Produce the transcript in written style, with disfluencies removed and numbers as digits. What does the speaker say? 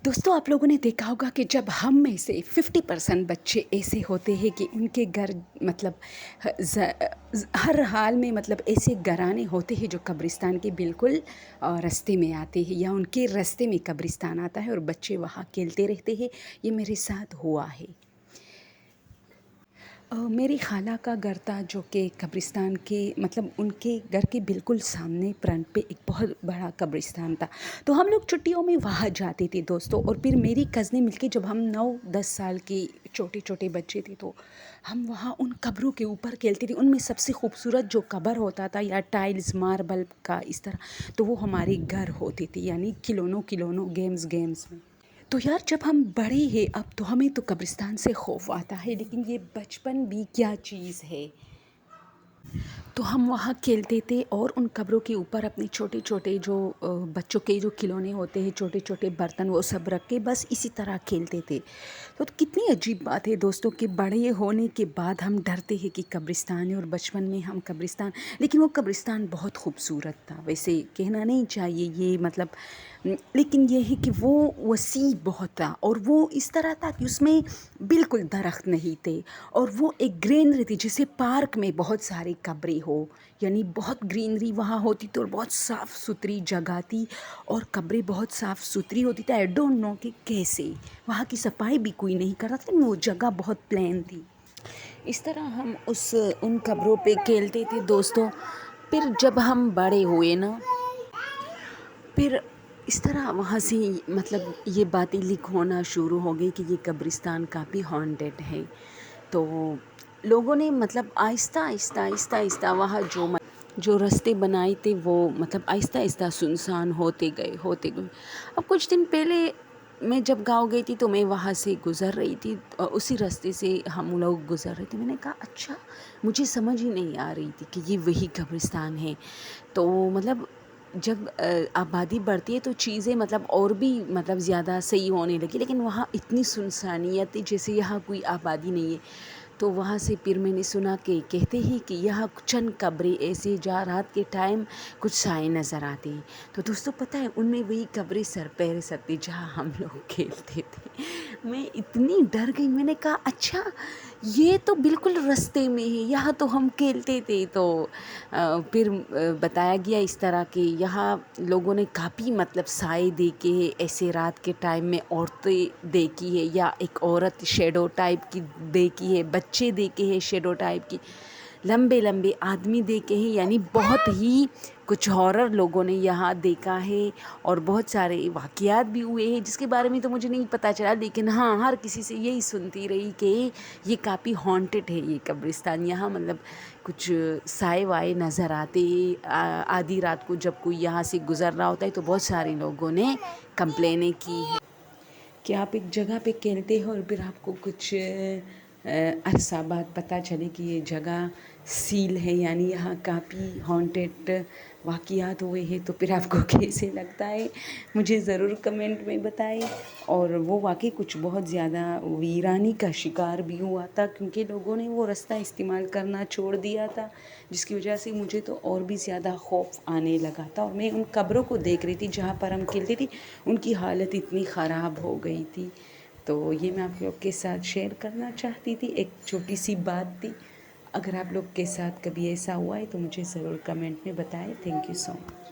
दोस्तों, आप लोगों ने देखा होगा कि जब हम में से 50% बच्चे ऐसे होते हैं कि उनके घर मतलब हर हाल में मतलब ऐसे घराने होते हैं जो कब्रिस्तान के बिल्कुल रास्ते में आते हैं, या उनके रास्ते में कब्रिस्तान आता है और बच्चे वहाँ खेलते रहते हैं। ये मेरे साथ हुआ है। मेरी खाला का घर था जो कि कब्रिस्तान के मतलब उनके घर के बिल्कुल सामने फ्रंट पे एक बहुत बड़ा कब्रिस्तान था। तो हम लोग छुट्टियों में वहाँ जाते थे दोस्तों, और फिर मेरी कज़नें मिलके जब हम 9-10 साल के छोटे छोटे बच्चे थे तो हम वहाँ उन कब्रों के ऊपर खेलते थे। उनमें सबसे खूबसूरत जो कब्र होता था या टाइल्स मार्बल का इस तरह, तो वो हमारे घर होते थे, यानी खिलौनों गेम्स में। तो यार, जब हम बड़े हैं अब तो हमें तो कब्रिस्तान से खौफ आता है, लेकिन ये बचपन भी क्या चीज़ है। तो हम वहाँ खेलते थे और उन कब्रों के ऊपर अपने छोटे छोटे जो बच्चों के जो खिलौने होते हैं, छोटे छोटे बर्तन, वो सब रख के बस इसी तरह खेलते थे। तो कितनी अजीब बात है दोस्तों कि बड़े होने के बाद हम डरते हैं कि कब्रिस्तान है, और बचपन में हम कब्रिस्तान, लेकिन वो कब्रिस्तान बहुत खूबसूरत था। वैसे कहना नहीं चाहिए ये मतलब, लेकिन ये है कि वो वसी बहुत था, और वो इस तरह था कि उसमें बिल्कुल दरख्त नहीं थे, और वो एक ग्रीनरी थी, जैसे पार्क में बहुत सारी कब्रें हो, यानी बहुत ग्रीनरी वहाँ होती थी और बहुत साफ़ सुथरी जगह थी, और कब्रें बहुत साफ़ सुथरी होती थी। आई डोंट नो कि कैसे वहाँ की सफाई भी कोई नहीं कर रहा था, लेकिन वो जगह बहुत प्लेन थी। इस तरह हम उन कब्रों पे खेलते थे दोस्तों। फिर जब हम बड़े हुए ना, फिर इस तरह वहाँ से मतलब ये बातें लीक होना शुरू हो गई कि ये कब्रिस्तान काफ़ी हॉन्टेड है। तो लोगों ने मतलब आहिस्ता आहिस्ता वहाँ जो रास्ते बनाए थे वो मतलब आहिस्ता आहिस्ता सुनसान होते गए। अब कुछ दिन पहले मैं जब गांव गई थी तो मैं वहाँ से गुज़र रही थी, उसी रास्ते से हम लोग गुज़र रहे थे। मैंने कहा अच्छा, मुझे समझ ही नहीं आ रही थी कि ये वही कब्रिस्तान है। तो मतलब जब आबादी बढ़ती है तो चीज़ें मतलब और भी मतलब ज़्यादा सही होने लगी, लेकिन वहाँ इतनी सुनसानियत थी जैसे यहाँ कोई आबादी नहीं है। तो वहाँ से फिर मैंने सुना कि कहते हैं कि यहाँ चंद कब्रें ऐसे जहाँ रात के टाइम कुछ साए नज़र आते हैं। तो दोस्तों पता है, उनमें वही कब्रें सर पैर सकती जहाँ हम लोग खेलते थे। मैं इतनी डर गई, मैंने कहा अच्छा, ये तो बिल्कुल रास्ते में है, यहाँ तो हम खेलते थे। तो फिर बताया गया इस तरह कि यहाँ लोगों ने काफ़ी मतलब साए देखे हैं, ऐसे रात के टाइम में औरतें देखी है, या एक औरत शेडो टाइप की देखी है, बच्चे देखे हैं शेडो टाइप की, लंबे लंबे आदमी देखे हैं, यानी बहुत ही कुछ हॉरर लोगों ने यहाँ देखा है। और बहुत सारे वाक़यात भी हुए हैं जिसके बारे में तो मुझे नहीं पता चला, लेकिन हाँ, हर किसी से यही सुनती रही कि ये काफ़ी हॉन्टेड है ये कब्रिस्तान। यहाँ मतलब कुछ साए वाए नज़र आते हैं। आधी रात को जब कोई यहाँ से गुज़र रहा होता है तो बहुत सारे लोगों ने कंप्लेनें की है कि आप एक जगह पे खेलते हो और फिर आपको कुछ अरसा बाद पता चले कि ये जगह सील है, यानी यहाँ काफ़ी हॉन्टेड वाक़यात हुए हैं। तो फिर आपको कैसे लगता है, मुझे ज़रूर कमेंट में बताएं। और वो वाकई कुछ बहुत ज़्यादा वीरानी का शिकार भी हुआ था, क्योंकि लोगों ने वो रास्ता इस्तेमाल करना छोड़ दिया था, जिसकी वजह से मुझे तो और भी ज़्यादा खौफ आने लगा था। और मैं उन कब्रों को देख रही थी जहाँ पर हम खेलते थे, उनकी हालत इतनी ख़राब हो गई थी। तो ये मैं आप लोग के साथ शेयर करना चाहती थी, एक छोटी सी बात थी। अगर आप लोग के साथ कभी ऐसा हुआ है तो मुझे ज़रूर कमेंट में बताएं। Thank you so much.